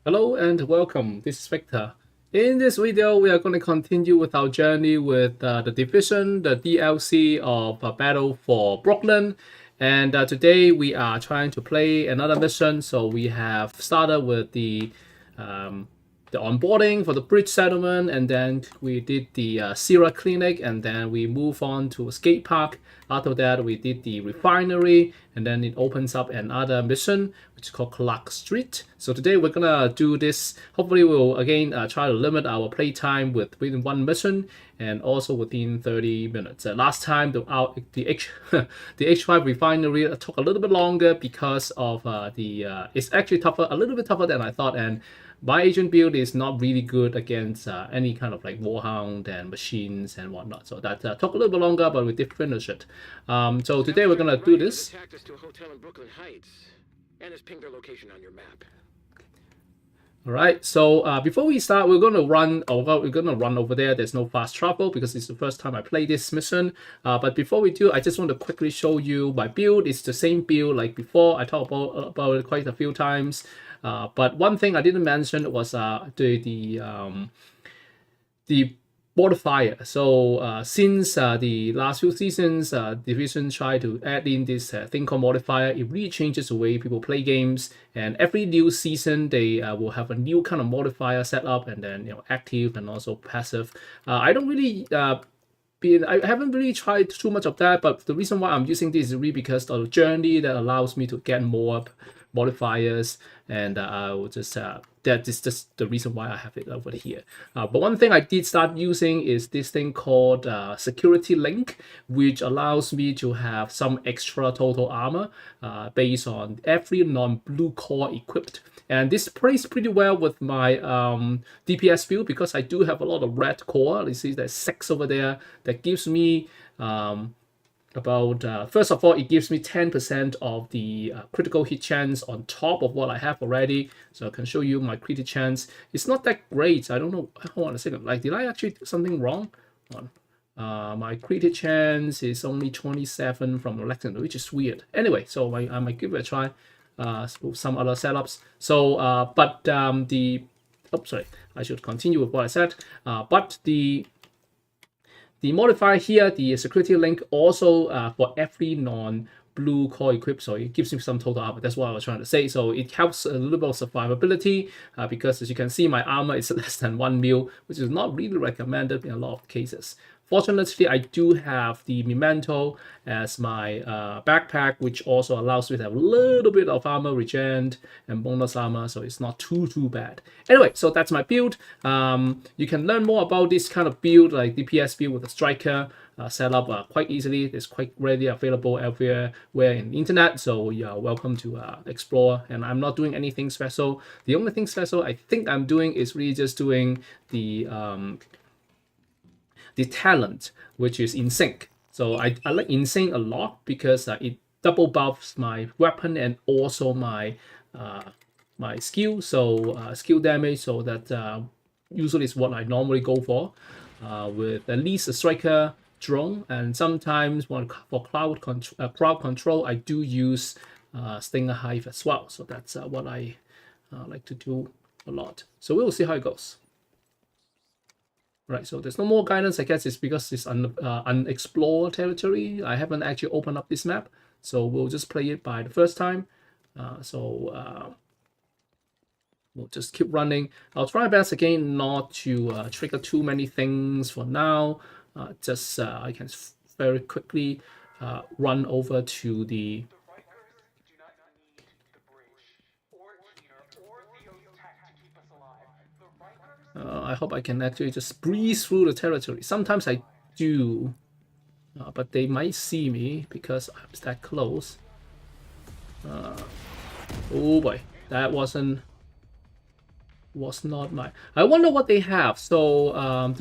Hello and welcome. This is Victor. In this video, we are going to continue with our journey with the Division, the DLC of Battle for Brooklyn. And today we are trying to play another mission. So we have started with the onboarding for the bridge settlement, and then we did the Sierra Clinic, and then we move on to a skate park. After that, we did the refinery, and then it opens up another mission, which is called Clark Street. So today we're gonna do this. Hopefully, we'll again try to limit our playtime within one mission and also within 30 minutes. Last time, the H5 Refinery took a little bit longer because of it's actually tougher, a little bit tougher than I thought, and my agent build is not really good against any kind of like warhound and machines and whatnot. So that took a little bit longer, but we did finish it. So today we're gonna do this. Attacked us to a hotel in Brooklyn Heights, and has pinged their location on your map. All right. So before we start, we're gonna run over. We're gonna run over there. There's no fast travel because it's the first time I play this mission. But before we do, I just want to quickly show you my build. It's the same build like before. I talked about it quite a few times. But one thing I didn't mention was the modifier. So since the last few seasons, Division tried to add in this thing called modifier. It really changes the way people play games. And every new season, they will have a new kind of modifier set up, and then active and also passive. I don't really. I haven't really tried too much of that, but the reason why I'm using this is really because of the journey that allows me to get more modifiers, and I will just that is just the reason why I have it over here. But one thing I did start using is this thing called security link, which allows me to have some extra total armor based on every non-blue core equipped. And this plays pretty well with my DPS build because I do have a lot of red core. You see there's 6 over there. That gives me first of all, it gives me 10% of the critical hit chance on top of what I have already. So I can show you my crit chance. It's not that great. I don't know. Hold on a second. Like, did I actually do something wrong? Hold on. My crit chance is only 27 from Electron, which is weird. Anyway, so I might give it a try. Some other setups. So, sorry, I should continue with what I said. But the modifier here, the security link, also for every non-blue core equipped, so it gives me some total armor. That's what I was trying to say. So it helps a little bit of survivability because, as you can see, my armor is less than 1 mil, which is not really recommended in a lot of cases. Fortunately, I do have the Memento as my backpack, which also allows me to have a little bit of armor regen and bonus armor, so it's not too bad. Anyway, so that's my build. You can learn more about this kind of build, like DPS build with a striker setup quite easily. It's quite readily available everywhere in the internet, so you're welcome to explore. And I'm not doing anything special. The only thing special I think I'm doing is really just doing the talent, which is in sync. So I like in sync a lot because it double buffs my weapon and also my my skill. So skill damage. So that usually is what I normally go for with at least a striker drone, and sometimes for crowd control I do use Stinger Hive as well. So that's what I like to do a lot. So we'll see how it goes. Right, so there's no more guidance. I guess it's because it's unexplored territory. I haven't actually opened up this map, so we'll just play it by the first time. We'll just keep running. I'll try my best again not to trigger too many things for now. I can very quickly run over to the. I hope I can actually just breeze through the territory. Sometimes I do, but they might see me because I'm that close. Oh boy, that was not my. I wonder what they have. So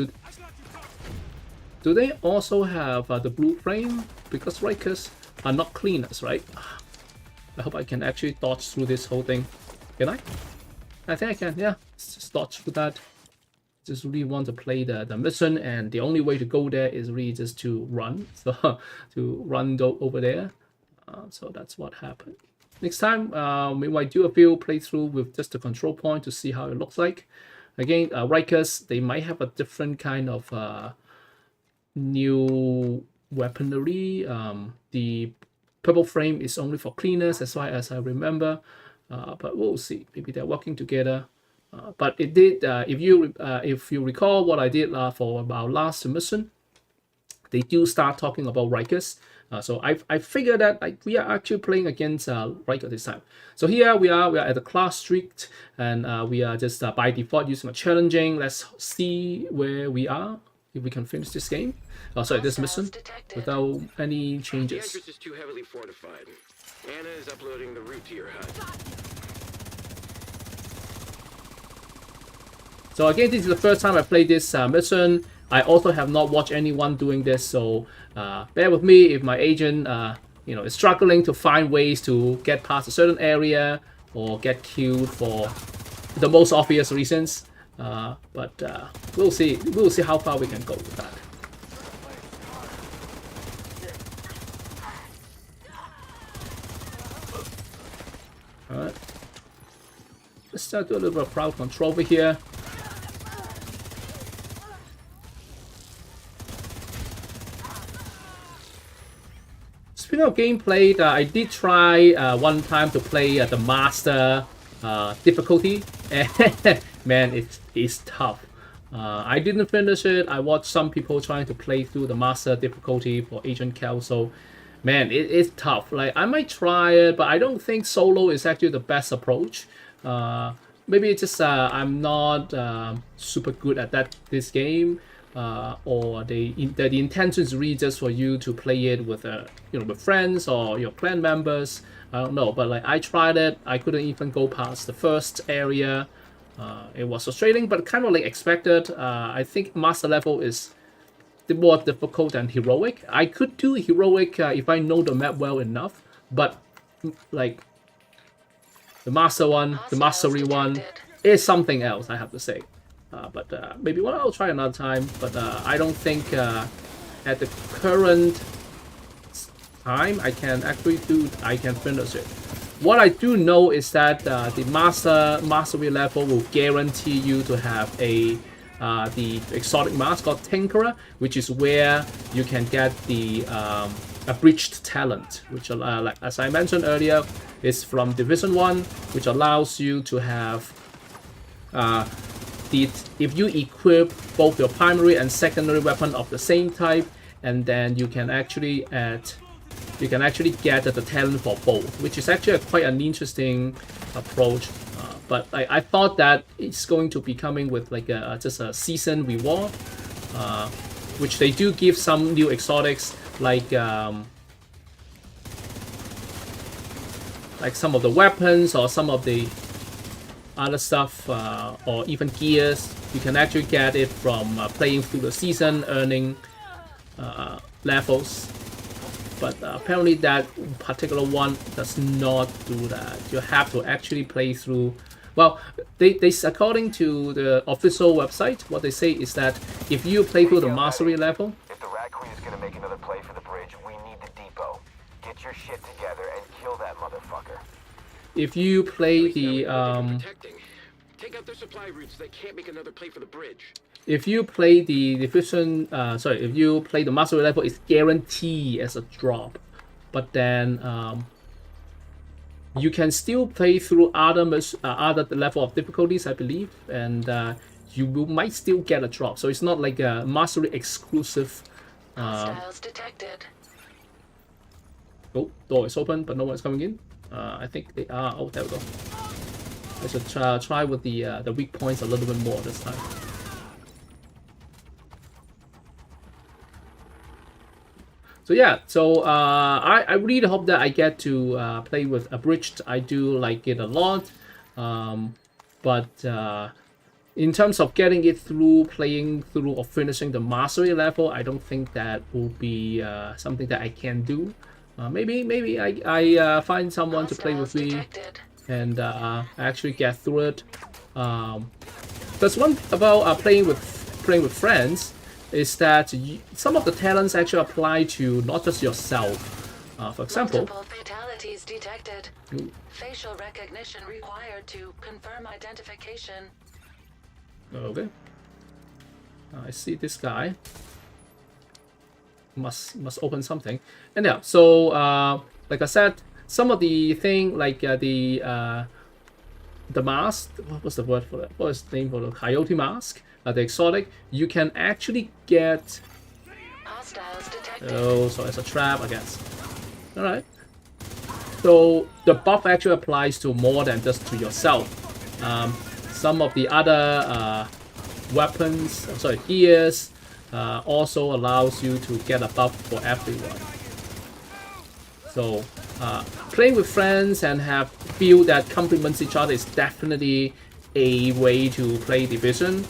do they also have the blue frame? Because Rikers are not cleaners, right? I hope I can actually dodge through this whole thing. Can I? I think I can. Yeah, just dodge through that. Just really want to play the mission, and the only way to go there is really just to run. So to run over there. So that's what happened. next time, we might do a few playthrough with just the control point to see how it looks like. Again, Rikers, they might have a different kind of new weaponry. The purple frame is only for cleaners, as far as I remember. But we'll see. Maybe they're working together. But it did. If you recall what I did for our last mission, they do start talking about Rikers. So I figured that we are actually playing against Riker this time. So here we are at the class street, and we are just by default using a challenging. Let's see where we are, if we can finish this game. Sorry, this mission without any The changes. entrance is too heavily fortified. Anna is uploading the route to your hut. So again, this is the first time I played this mission. I also have not watched anyone doing this, so bear with me if my agent, is struggling to find ways to get past a certain area or get killed for the most obvious reasons. But we'll see. We'll see how far we can go with that. All right. Let's start do a little bit of crowd control over here. Speaking of gameplay, I did try one time to play the master difficulty, and man, it's tough. I didn't finish it. I watched some people trying to play through the master difficulty for Agent Cal, so man, it's tough. Like, I might try it, but I don't think solo is actually the best approach. Maybe it's just I'm not super good at this game. Or the intention is really just for you to play it with with friends or your clan members. I don't know, but like I tried it, I couldn't even go past the first area. It was frustrating, but kind of like expected. I think master level is more difficult than heroic. I could do heroic if I know the map well enough, but like the master one, the mastery one, is something else, I have to say. But maybe I'll try another time. But I don't think at the current time I can finish it. What I do know is that the mastery level will guarantee you to have the exotic mask called Tinkerer, which is where you can get the abridged talent, which like as I mentioned earlier, is from Division 1, which allows you to have if you equip both your primary and secondary weapon of the same type, and then you can actually get the talent for both, which is actually quite an interesting approach. But I thought that it's going to be coming with like just a season reward, which they do give some new exotics like some of the weapons or some of the other stuff, or even gears. You can actually get it from playing through the season, earning levels. But apparently that particular one does not do that. You have to actually play through. Well, they according to the official website, what they say is that if you play through the mastery level. If the Rat Queen is gonna make another play for the bridge, we need the depot. Get your shit together and kill that motherfucker. If you play the Take out their supply routes. They can't make another play for the bridge. if you play the division, if you play the mastery level, it's guaranteed as a drop. But then you can still play through other level of difficulties, I believe, and you might still get a drop. So it's not like a mastery exclusive. Hostiles detected. Oh, door is open, but no one's coming in. I think they are. Oh, there we go. I should try with the weak points a little bit more this time. So yeah, I really hope that I get to play with Abridged. I do like it a lot, but in terms of getting it through, playing through, or finishing the mastery level, I don't think that will be something that I can do. Maybe I find someone to play with me and actually get through it. There's one about playing with friends is that some of the talents actually apply to not just yourself. For example, Abnormalities detected. Ooh. Facial recognition required to confirm identification. Okay. I see this guy. Must open something. And yeah, so like I said, some of the thing like the mask. What was the word for that? What was the name for the coyote mask? The exotic. You can actually get. Hostiles detected. Oh, so it's a trap, I guess. All right. So the buff actually applies to more than just to yourself. Some of the other weapons, sorry, gears, also allows you to get a buff for everyone. So playing with friends and have feel that complements each other is definitely a way to play Division.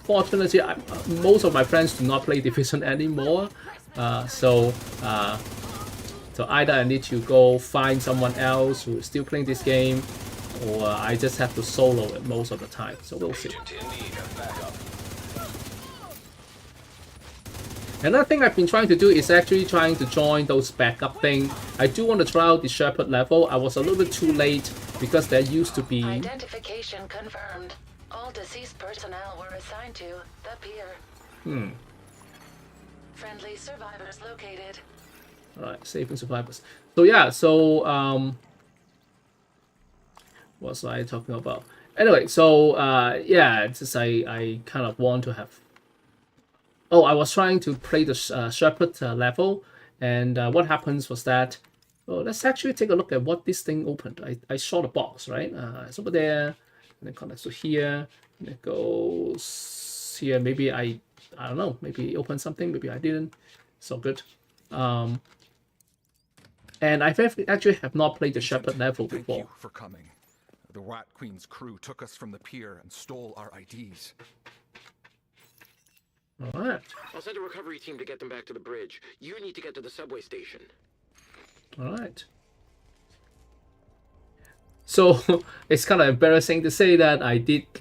Fortunately, most of my friends do not play Division anymore. So either I need to go find someone else who is still playing this game, or I just have to solo it most of the time. So we'll see. Another thing I've been trying to do is actually trying to join those backup thing. I do want to try out the Shepherd level. I was a little bit too late because there used to be... Identification confirmed. All deceased personnel were assigned to the pier. Friendly survivors located. Alright, saving survivors. So yeah, so what was I talking about? Anyway, so yeah, it's just I kind of want to have. Oh, I was trying to play the Shepherd level, and what happens was that. Oh, let's actually take a look at what this thing opened. I saw the box, right? It's over there, and then connects to here, and it goes here. Maybe I don't know. Maybe open something. Maybe I didn't. So good. And I actually have not played the Shepherd level before. Thank you for coming. The Rat Queen's crew took us from the pier and stole our IDs. Alright. I'll send a recovery team to get them back to the bridge. You need to get to the subway station. Alright. So it's kind of embarrassing to say that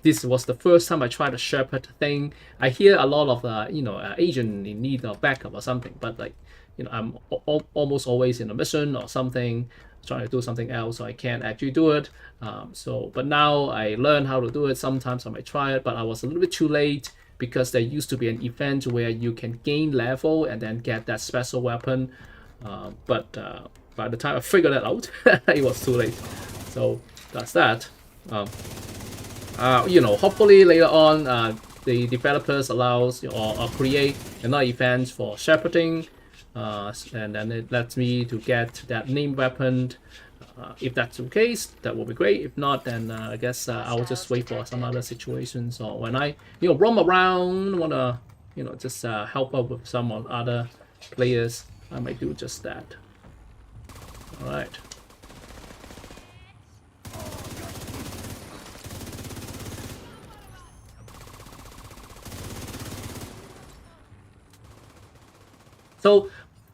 this was the first time I tried the Shepherd thing. I hear a lot of agent in need of backup or something, but like, I'm almost always in a mission or something, trying to do something else, so I can't actually do it. But now I learned how to do it. Sometimes I might try it, but I was a little bit too late because there used to be an event where you can gain level and then get that special weapon. But by the time I figured that out, it was too late. So that's that. Hopefully later on, the developers allows or create another event for shepherding. And then it lets me to get that named weapon. If that's the case, that will be great. If not, then I guess I will just wait for some other situations, or when I roam around, wanna just help out with some other players, I might do just that. All right. So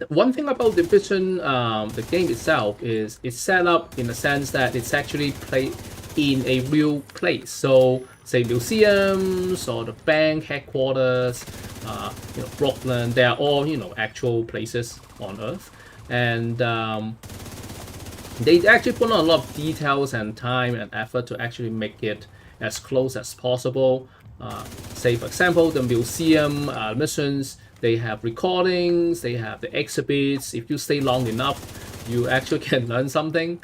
one thing about Division, the game itself, is it's set up in the sense that it's actually played in a real place. So say museums or the bank headquarters, Brooklyn, they are all actual places on Earth, and they actually put on a lot of details and time and effort to actually make it as close as possible. Say for example, the museum missions. They have recordings, they have the exhibits. If you stay long enough, you actually can learn something,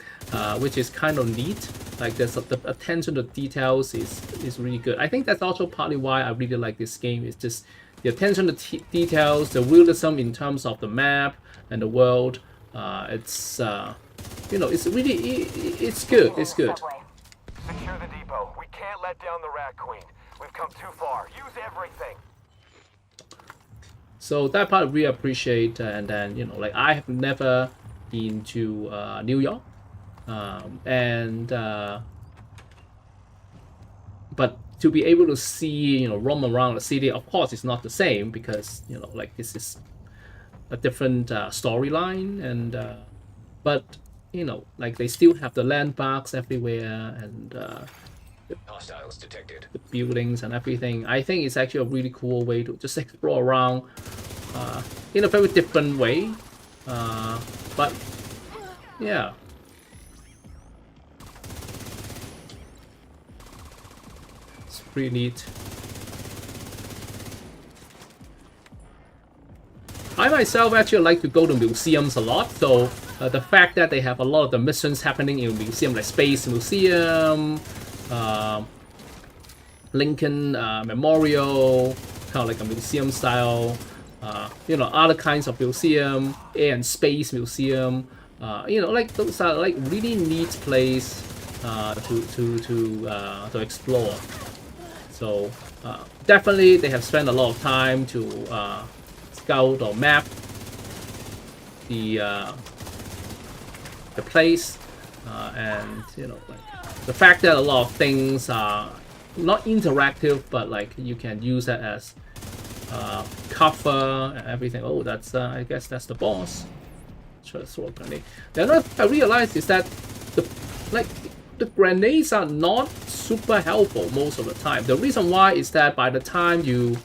which is kind of neat. Like the attention to details is really good. I think that's also partly why I really like this game. It's just the attention to details, the realism in terms of the map and the world. It's it's really it's good. It's good. Secure the depot. We can't let down the Rat Queen. We've come too far. Use everything. So that part we appreciate, and then like I have never been to New York, but to be able to see roam around the city, of course it's not the same because like this is a different storyline, and but like they still have the landmarks everywhere and Hostiles detected. the buildings and everything. I think it's actually a really cool way to just explore around in a very different way. But Yeah. It's pretty neat. I myself actually like to go to museums a lot, so the fact that they have a lot of the missions happening in museum, like Space Museum, Lincoln Memorial, kind of like a museum style, you know, other kinds of museum, Air and Space Museum, you know, like those are like really neat place to explore. So definitely they have spent a lot of time to scout or map the place, and you know, like the fact that a lot of things are not interactive, but like you can use that as cover and everything. Oh, that's I guess that's the boss. Sword grenade. The other thing I realized is that the grenades are not super helpful most of the time. The reason why is that by the time you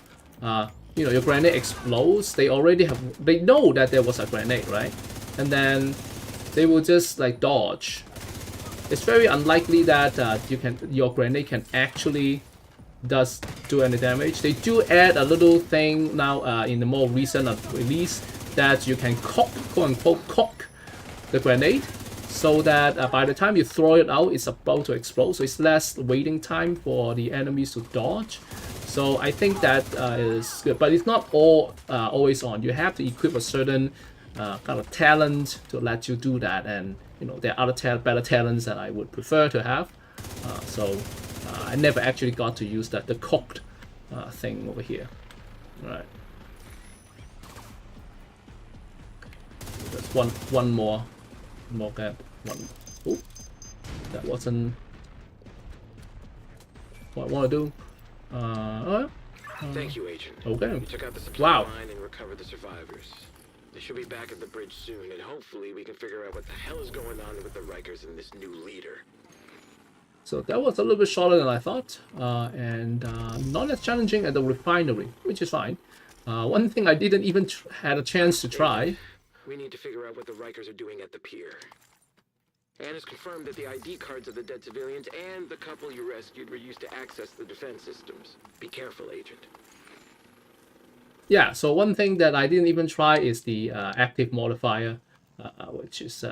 you know, your grenade explodes, they know that there was a grenade, right? And then they will just like dodge. It's very unlikely that your grenade can actually do any damage. They do add a little thing now in the more recent release that you can quote unquote cock the grenade, so that by the time you throw it out, it's about to explode. So it's less waiting time for the enemies to dodge. So I think that is good, but it's not all always on. You have to equip a certain kind of talent to let you do that, and you know, there are other better talents that I would prefer to have. So I never actually got to use the cocked thing over here. All right. There's one more gap. Oh, that wasn't what I want to do. Thank you, Agent. Okay. We took out the supply Wow. line and recovered the survivors. They should be back at the bridge soon, and hopefully we can figure out what the hell is going on with the Rikers and this new leader. So that was a little bit shorter than I thought, and not as challenging as the refinery, which is fine. One thing I didn't even had a chance to try. We need to figure out what the Rikers are doing at the pier. Anne has confirmed that the ID cards of the dead civilians and the couple you rescued were used to access the defense systems. Be careful, Agent. Yeah, so one thing that I didn't even try is the active modifier, which is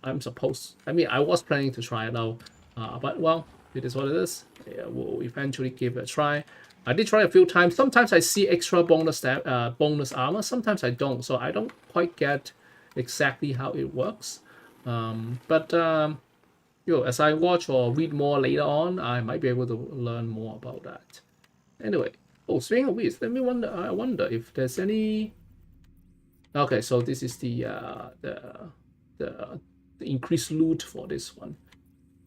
I'm supposed. I mean, I was planning to try it out, but well, it is what it is. Yeah, we'll eventually give it a try. I did try a few times. Sometimes I see extra bonus armor. Sometimes I don't. So I don't quite get exactly how it works. But you know, as I watch or read more later on, I might be able to learn more about that. Anyway, oh, speaking of which, I wonder if there's any. Okay, so this is the increased loot for this one.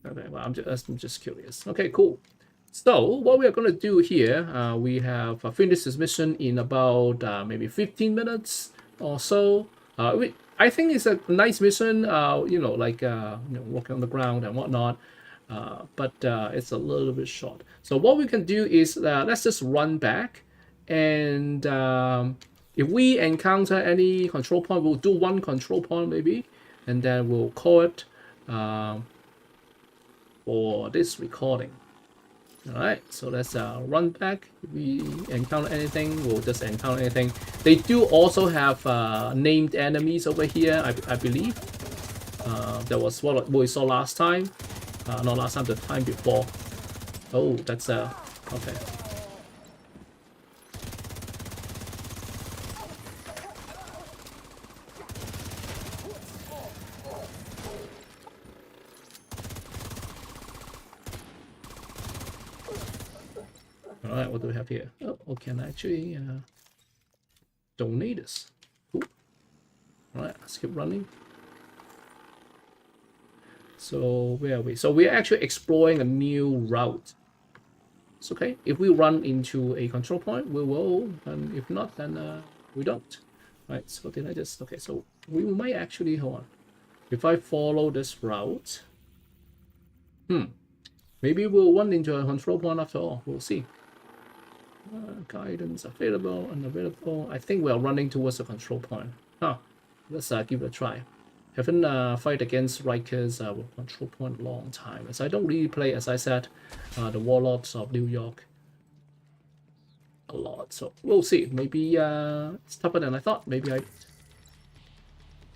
Okay, well, I'm just curious. Okay, cool. So what we are going to do here, we have finished this mission in about maybe 15 minutes or so. I think it's a nice mission, you know, like you know, walking on the ground and whatnot, but it's a little bit short. So what we can do is let's just run back, and if we encounter any control point, we'll do one control point maybe, and then we'll call it for this recording. Alright, so let's run back. If we encounter anything, we'll just encounter anything. They do also have named enemies over here, I believe. That was what we saw last time. Not last time, the time before. Oh, that's okay. Alright, what do we have here? Oh, we can actually donate this. Cool. Alright, let's keep running. So where are we? So we're actually exploring a new route. It's okay. If we run into a control point, we will. And if not, then we don't. Right, so did I just... Okay, so we might actually... Hold on. If I follow this route... Maybe we'll run into a control point after all. We'll see. Guidance available, unavailable. I think we're running towards a control point. Let's give it a try. Haven't fight against Rikers with control point a long time, as I don't really play, as I said, the Warlords of New York a lot. So we'll see. Maybe it's tougher than I thought. Maybe I.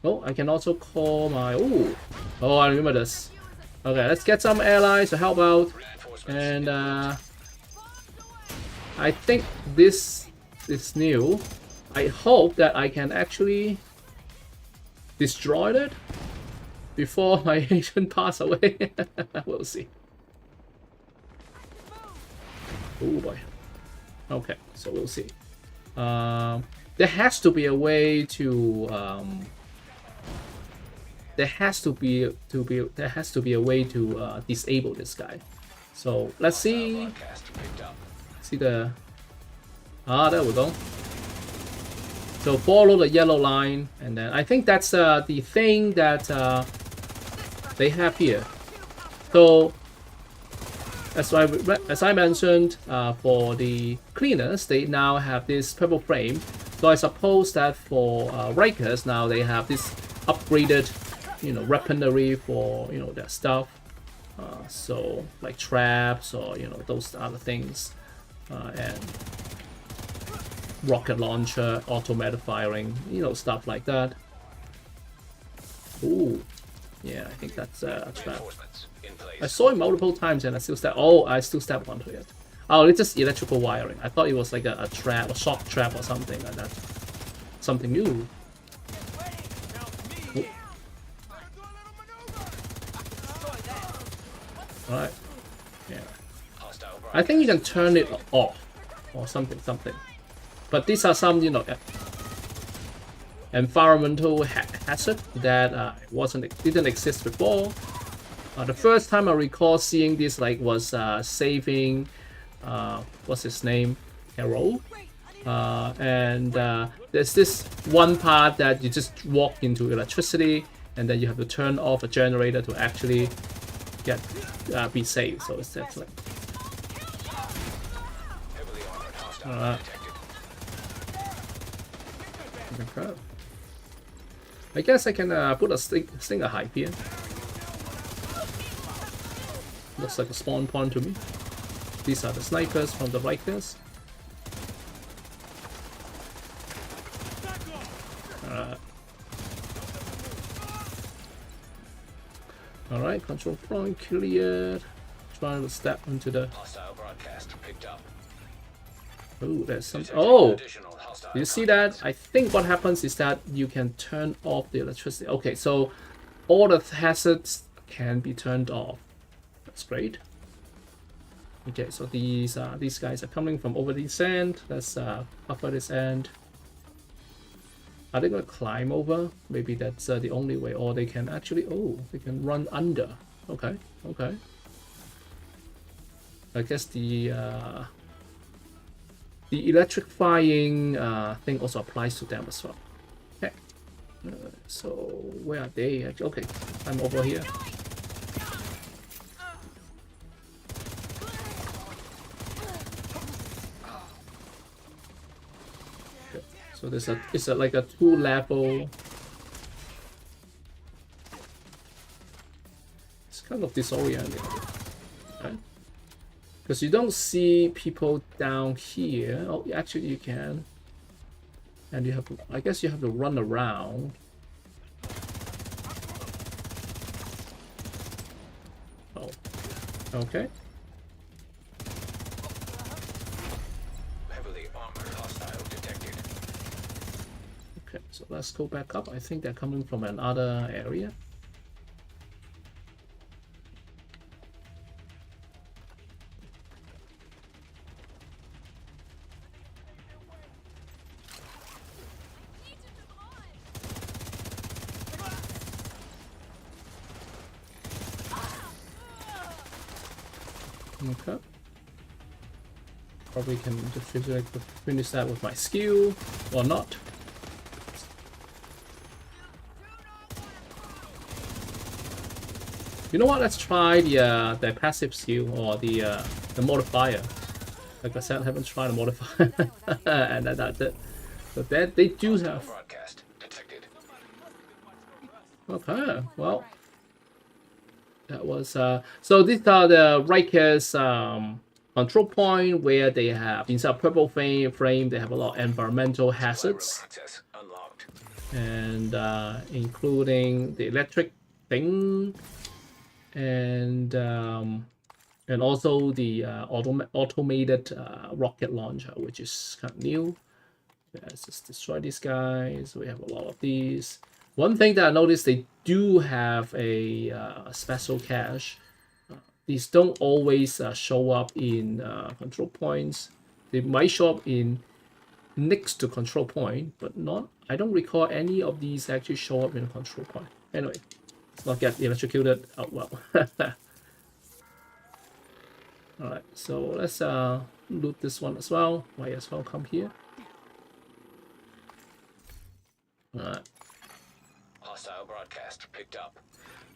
Oh, I can also call my. Oh, I remember this. Okay, let's get some allies to help out, and I think this is new. I hope that I can actually destroy it before my agent pass away. We'll see. Oh boy. Okay, so we'll see. There has to be a way to there has to be a way to disable this guy. So let's see. See the there we go. So follow the yellow line, and then I think that's the thing that they have here. So as I mentioned, for the cleaners, they now have this purple frame. So I suppose that for Rikers now they have this upgraded, weaponry for their stuff. So like traps or those other things, and rocket launcher, automatic firing, stuff like that. Ooh, yeah, I think that's a trap. I saw it multiple times and I still step. Oh, I still stepped onto it. Oh, it's just electrical wiring. I thought it was like a trap, a shock trap or something like that. Something new. Ooh. Alright. Yeah. I think you can turn it off or something. But these are some, environmental hazard that didn't exist before. The first time I recall seeing this was saving what's his name, Carol, and there's this one part that you just walk into electricity and then you have to turn off a generator to actually be saved. So it's like I guess I can put a stinger hype here. Looks like a spawn point to me. These are the snipers from the Rikers. Alright, control point cleared. Trying to step into the. Oh, there's some. Oh! You see that? I think what happens is that you can turn off the electricity. Okay, so all the hazards can be turned off. That's great. Okay, so these guys are coming from over this end. Let's buffer this end. Are they gonna climb over? Maybe that's the only way, or they can actually. Oh, they can run under. Okay, okay. I guess the electrifying thing also applies to them as well. Okay. So where are they? Okay, I'm over here. Okay. So it's like a 2-level. It's kind of disorienting. Okay. Because you don't see people down here. Oh, actually you can. And you have to, I guess you have to run around. Oh, okay. Heavily armored hostile detected. Okay, so let's go back up. I think they're coming from another area. Okay. Probably can just finish that with my skill or not. You know what? Let's try the passive skill or the modifier. Like I said, I haven't tried a modifier, and that's it. But they do have. Okay, well, that was so these are the Rikers control point where they have inside purple frame they have a lot of environmental hazards Access unlocked. and including the electric thing and also the automated rocket launcher, which is kind of new. Let's just destroy these guys. We have a lot of these. One thing that I noticed, they do have a special cache. These don't always show up in control points. They might show up in next to control point, but not. I don't recall any of these actually show up in a control point. Anyway, let's not get electrocuted out well. Alright, so let's loot this one as well. Might as well come here. Alright. Hostile broadcast picked up.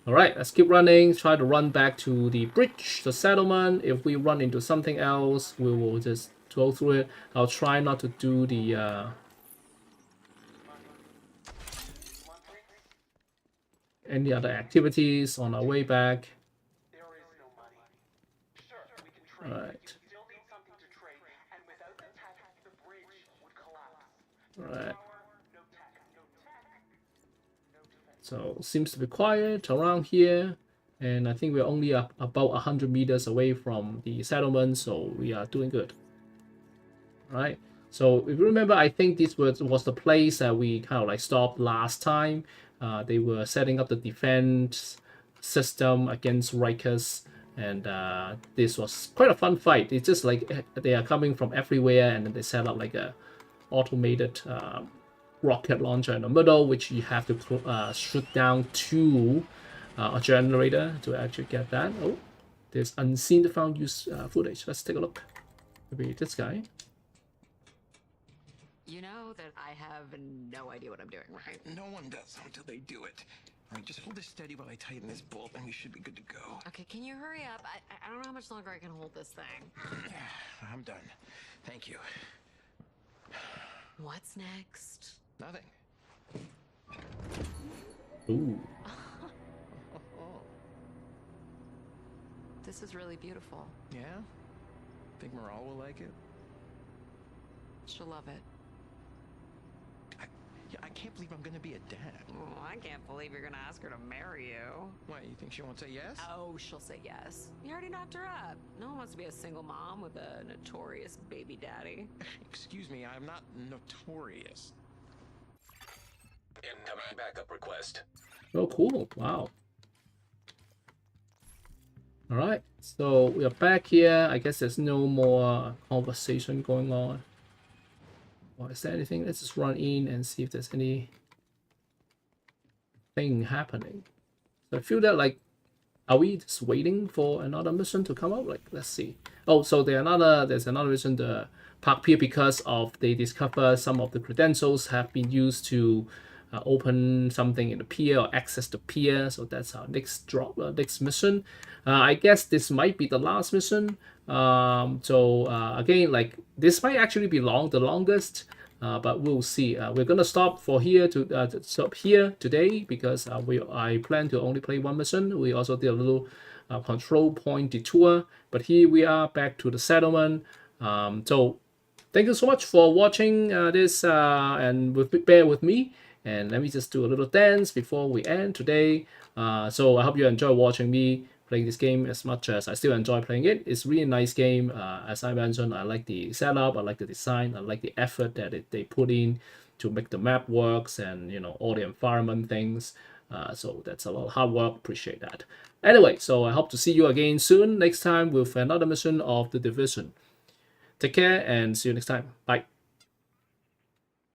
Alright, let's keep running. Try to run back to the bridge, the settlement. If we run into something else, we will just go through it. I'll try not to do the any other activities on our way back. Alright. Alright. So seems to be quiet around here, and I think we're only about 100 meters away from the settlement, so we are doing good. Right. So if you remember, I think this was the place that we kind of like stopped last time. They were setting up the defense system against Rikers, and this was quite a fun fight. It's just like they are coming from everywhere, and then they set up like a automated rocket launcher in the middle, which you have to shoot down to a generator to actually get that. Oh, there's unseen found use footage. Let's take a look. Maybe this guy. You know that I have no idea what I'm doing, right? No one does until they do it. All right, just hold this steady while I tighten this bolt, and we should be good to go. Okay, can you hurry up? I don't know how much longer I can hold this thing. I'm done. Thank you. What's next? Nothing. Ooh. This is really beautiful. Yeah? Think Moral will like it? She'll love it. I can't believe I'm gonna be a dad. Oh, I can't believe you're gonna ask her to marry you. Why, you think she won't say yes? Oh, she'll say yes. You already knocked her up. No one wants to be a single mom with a notorious baby daddy. Excuse me, I'm not notorious. Incoming backup request. Oh, cool. Wow. Alright, so we are back here. I guess there's no more conversation going on. Or is there anything? Let's just run in and see if there's any thing happening. So I feel that like, are we just waiting for another mission to come out? Like, let's see. Oh, so there's another mission to park pier because of they discover some of the credentials have been used to open something in the pier or access the pier. So that's our next next mission. I guess this might be the last mission. Again, like this might actually be the longest, but we'll see. We're gonna stop here today because I plan to only play one mission. We also did a little control point detour, but here we are back to the settlement. So thank you so much for watching this and bear with me. And let me just do a little dance before we end today. So I hope you enjoy watching me playing this game as much as I still enjoy playing it. It's really a nice game. As I mentioned, I like the setup, I like the design, I like the effort that they put in to make the map works and all the environment things. So that's a lot of hard work. Appreciate that. Anyway, so I hope to see you again soon next time with another mission of The Division. Take care and see you next time. Bye.